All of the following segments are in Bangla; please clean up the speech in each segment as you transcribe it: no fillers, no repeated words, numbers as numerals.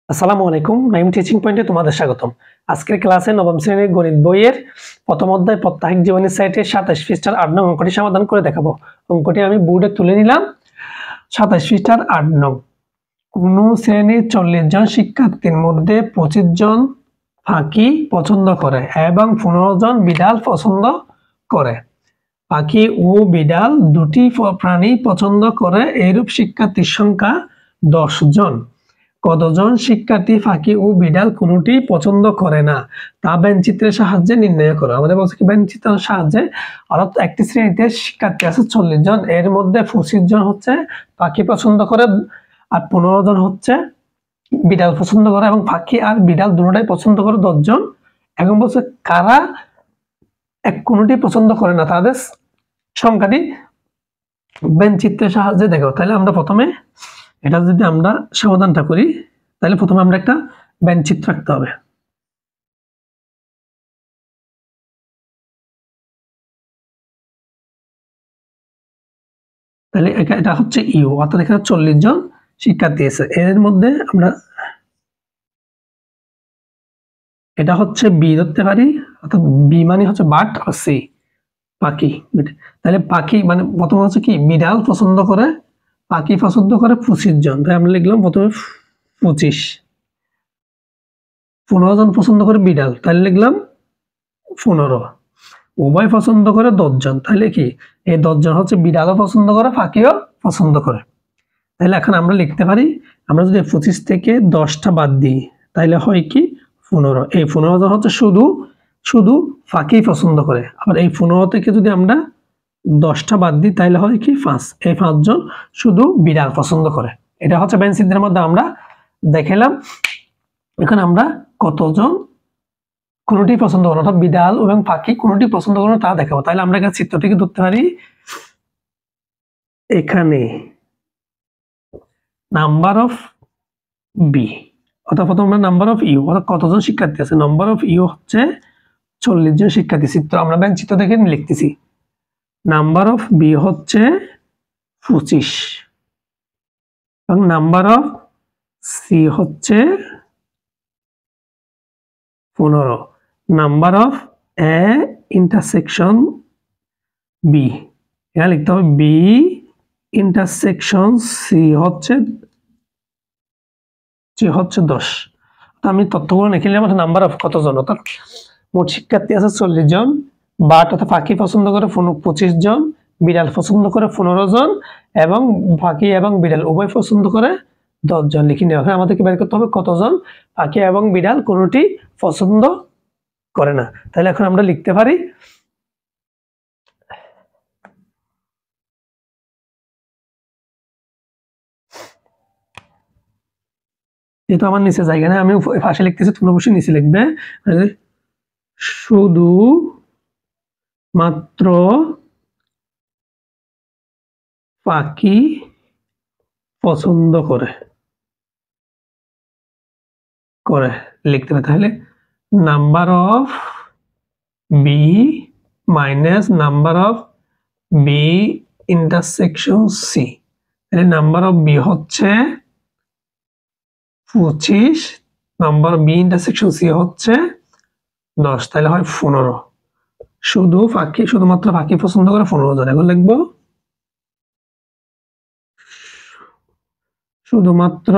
আসসালামু আলাইকুম, নাইম টিচিং পয়েন্টে তোমাদের স্বাগতম। আজকের ক্লাসে নবম শ্রেণীর গণিত বইয়ের প্রথম অধ্যায় প্রত্যাহিক জীবনী সাইটের 27 পৃষ্ঠার 8 নং অঙ্কটি সমাধান করে দেখাবো। অঙ্কটি আমি বোর্ডে তুলে নিলাম। 27 পৃষ্ঠার 8 নং। কোন শ্রেণীর 40 জন শিক্ষার্থীর মধ্যে 25 জন ফাঁকি পছন্দ করে এবং 15 জন বিড়াল পছন্দ করে। পাখি ও বিড়াল দুটি প্রাণী পছন্দ করে, এরূপ শিক্ষার্থীর সংখ্যা 10 জন। কতজন শিক্ষার্থী পাখি ও বিড়াল কোনটি পছন্দ করে না তা ব্যঞ্চিত্রের সাহায্যে নির্ণয় করো। আমাদের বলছে কি ব্যঞ্চিত্রের সাহায্যে, অর্থাৎ একটি শ্রেণীতে শিক্ষার্থী আছে 40 জন, এর মধ্যে 25 জন হচ্ছে পাখি পছন্দ করে আর 15 জন হচ্ছে বিড়াল পছন্দ করে, এবং পাখি আর বিড়াল দুটোটাই পছন্দ করে 10 জন। এখন বলছে কারা কোনটি পছন্দ করে না, তাদের সংখ্যাটি ব্যঞ্চিত্রের সাহায্যে দেখো। তাহলে আমরা প্রথমে এটা যদি আমরা সমাধানটা করি, তাহলে প্রথমে আমরা একটা ব্যঞ্চিত্র রাখতে হবে। তাহলে এটা হচ্ছে ইউ, অর্থাৎ এখানে 40 জন শিক্ষার্থী আছে, এর মধ্যে আমরা এটা হচ্ছে বি ধরতে পারি, অর্থাৎ বি মানে হচ্ছে বাট আর সি পাখি। তাহলে পাখি মানে প্রথমে হচ্ছে কি বিড়াল পছন্দ করে, পাখি পছন্দ করে 25 জন, তাই আমরা লিখলাম প্রথমে 25। 15 জন পছন্দ করে বিড়াল, তাহলে লিখলাম 15। উভয় পছন্দ করে 10 জন, তাহলে কি এই 10 জন হচ্ছে বিড়ালও পছন্দ করে পাখিও পছন্দ করে। তাহলে এখন আমরা লিখতে পারি, আমরা যদি 25 থেকে 10টা বাদ দিই তাহলে হয় কি 15। এই 15 জন হচ্ছে শুধু পাখি পছন্দ করে। আবার এই 15 থেকে যদি আমরা 10টা বাদ দিই তাহলে হয় কি 5, এই 5 জন শুধু বিড়াল পছন্দ করে। এটা হচ্ছে ব্যঞ্চিত্রের মধ্যে আমরা দেখালাম। এখন আমরা কতজন কোনটি পছন্দ করে, অর্থাৎ বিড়াল এবং পাখি কোনটি পছন্দ করে তা দেখাবো। তাহলে আমরা এখানে চিত্রটিকে ধরতে পারি, এখানে নাম্বার অফ বি, অর্থাৎ প্রথম আমরা নাম্বার অফ ইউ, অর্থাৎ কতজন শিক্ষার্থী আছে, নাম্বার অফ ইউ হচ্ছে 40 জন শিক্ষার্থী। চিত্র আমরা চিত্র দেখে লিখতেছি। নাম্বার অফ বি হচ্ছে 25 এবং নাম্বার অফ সি হচ্ছে 15। Number of A intersection B, এখানে লিখতে হবে বি ইন্টারসেকশন সি হচ্ছে 10। তো আমি তথ্যগুলো লিখে নিলাম। নাম্বার অফ কতজন, অর্থাৎ মোট শিক্ষার্থী আছে 40 জন, বাট অর্থাৎ পাখি পছন্দ করে 25 জন, বিড়াল পছন্দ করে 15 জন, এবং পাখি এবং বিড়াল উভয় পছন্দ করে 10 জন লিখে নেওয়া হয়। আমাদেরকে বের করতে হবে কতজন পাখি এবং বিড়াল কোনটি পছন্দ করে না। তাহলে এখন আমরা লিখতে পারি, যেহেতু আমার নিচে জায়গা না, আমি পাশে লিখতেছি, তোমরা অবশ্যই নিচে লিখবে। শুধু মাত্র পাখি পছন্দ করে লিখতে হবে। তাহলে number of B minus number of B intersection C, তাহলে নাম্বার অফ বি হচ্ছে 25, number of B intersection C হচ্ছে 10, তাহলে হয় 15। শুধুমাত্র পাখি পছন্দ করে 15 জন। এখন লিখবো শুধুমাত্র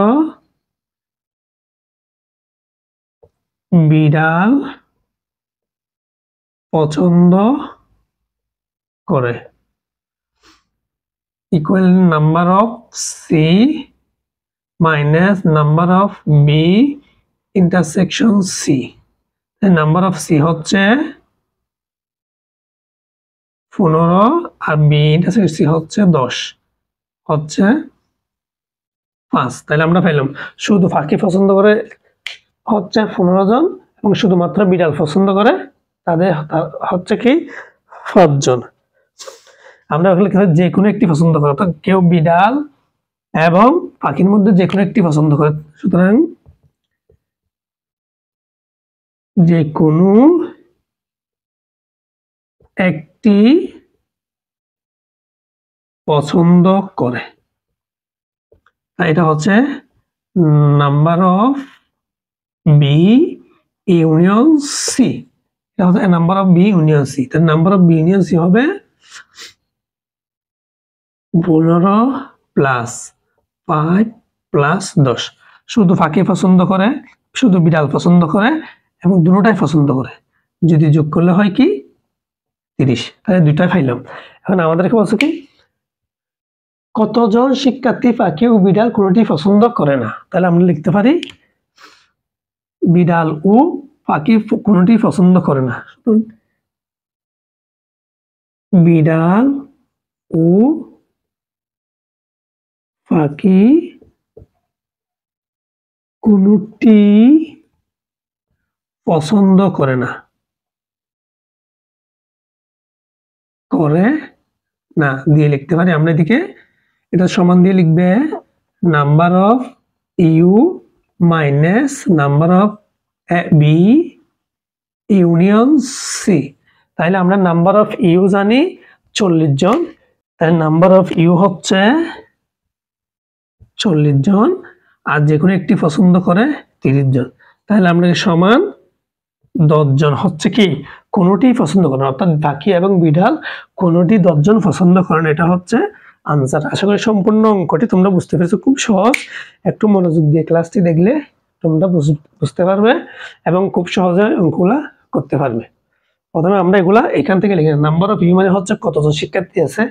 বিড়াল পছন্দ করে equal number of C minus number of B intersection C. Number of C হচ্ছে 15 আর বি ইন্টারসেকশন সি হচ্ছে 10, হচ্ছে 5। তাহলে আমরা পেলাম শুধু পাখি পছন্দ করে হচ্ছে 15 জন, এবং শুধুমাত্র বিড়াল পছন্দ করে তাদের হচ্ছে কি 5 জন। আমরা যে কোনো একটি পছন্দ করে, অর্থাৎ কেউ বিড়াল এবং পাখির মধ্যে যে কোনো একটি পছন্দ করে, সুতরাং যে কোনো একটি পছন্দ করে, এটা হচ্ছে number of B union C, এটা হচ্ছে number of B union C. তার number of B union C হবে 15 প্লাস 5 প্লাস 10। শুধু ফাঁকি পছন্দ করে, শুধু বিড়াল পছন্দ করে এবং দুটোটাই পছন্দ করে, যদি যোগ করলে হয় কি 30। তাহলে দুইটাই পাইলাম। এখন আমাদেরকে বলছে কি কতজন শিক্ষার্থী পাখি ও বিড়াল কোনোটি পছন্দ করে না। তাহলে আমরা লিখতে পারি বিড়াল ও পাখি কোনোটি পছন্দ করে না। বিড়াল ও পাখি কোনোটি পছন্দ করে না, দিয়ে লিখতে পারি আমরা এদিকে। এটা সমান দিয়ে লিখবে number of U minus number of B union C. তাহলে আমরা নাম্বার অফ ইউ জানি 40 জন, তাহলে নাম্বার অফ ইউ হচ্ছে 40 জন, আর যে কোনো একটি পছন্দ করে 30 জন। তাহলে আমরা সমান 10 জন হচ্ছে কি কোনোটি পছন্দ করে না, অর্থাৎ পাখি এবং বিড়াল কোনোটি 10 জন পছন্দ করে না। এটা হচ্ছে আনসার। আশা করি সম্পূর্ণ অঙ্কটি তোমরা বুঝতে পেরেছো। খুব সহজ, একটু মনোযোগ দিয়ে ক্লাসটি দেখলে তোমরা বুঝতে পারবে এবং খুব সহজে অঙ্কগুলা করতে পারবে। প্রথমে আমরা এগুলা এখান থেকে লিখে, নাম্বার অফ ইউ মানে হচ্ছে কতজন শিক্ষার্থী আছে,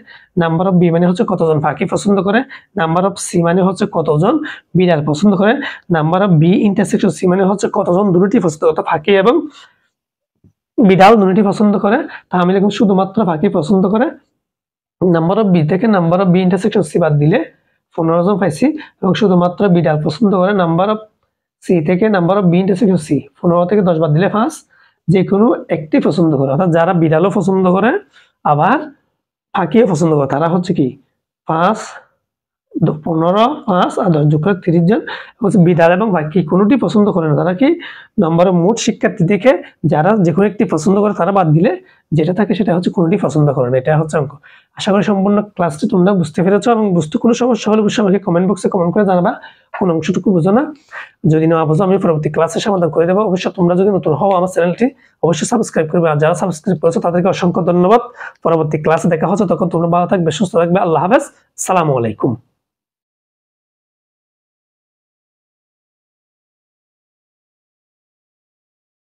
নাম্বার অফ বি মানে হচ্ছে কতজন পাখি পছন্দ করে, নাম্বার অফ সি মানে হচ্ছে কতজন বিড়াল পছন্দ করে, number of B intersection C মানে হচ্ছে কতজন দুটি পছন্দ করে, পাখি এবং বিড়াল দুটি পছন্দ করে। তা আমি লিখব শুধুমাত্র পাখি পছন্দ করে। নাম্বার অফ বি থেকে number of B intersection C বাদ দিলে 15 জন পাইছি, এবং শুধুমাত্র বিড়াল পছন্দ করে। নাম্বার অফ সি থেকে number of B intersection C 15 থেকে 10 বাদ দিলে 5, যে কোনো একটি পছন্দ করে, অর্থাৎ যারা বিড়ালও পছন্দ করে আবার পাখিও পছন্দ করে তারা হচ্ছে কি 5, 15, 5 আর 10 যোগ করে 30 জন। হচ্ছে বিড়াল এবং পাখি কোনোটি পছন্দ করে না, তারা কি নাম্বার অফ মোট শিক্ষার্থী থেকে যারা যে কোনো একটি পছন্দ করে তারা বাদ দিলে যেটা থাকে সেটা হচ্ছে কোনোটি পছন্দ করে না। এটা হচ্ছে অঙ্ক। আশা করি সম্পূর্ণ ক্লাসটি তোমরা বুঝতে পেরেছো, এবং বুঝতে কোনো সমস্যা হলে অবশ্যই আমাকে কমেন্ট বক্সে কমেন্ট করে জানাবা কোন অংশটুকু বুঝো না। যদি না বুঝো আমি পরবর্তী ক্লাসে সমাধান করে দেবো। অবশ্যই তোমরা যদি নতুন হও আমার চ্যানেলটি অবশ্যই সাবস্ক্রাইব করবে, আর যারা সাবস্ক্রাইব করেছো তাদেরকে অসংখ্য ধন্যবাদ। পরবর্তী ক্লাসে দেখা হচ্ছে, তখন তোমরা ভালো থাকবে, সুস্থ থাকবে। আল্লাহ হাফেজ, আসসালামু আলাইকুম।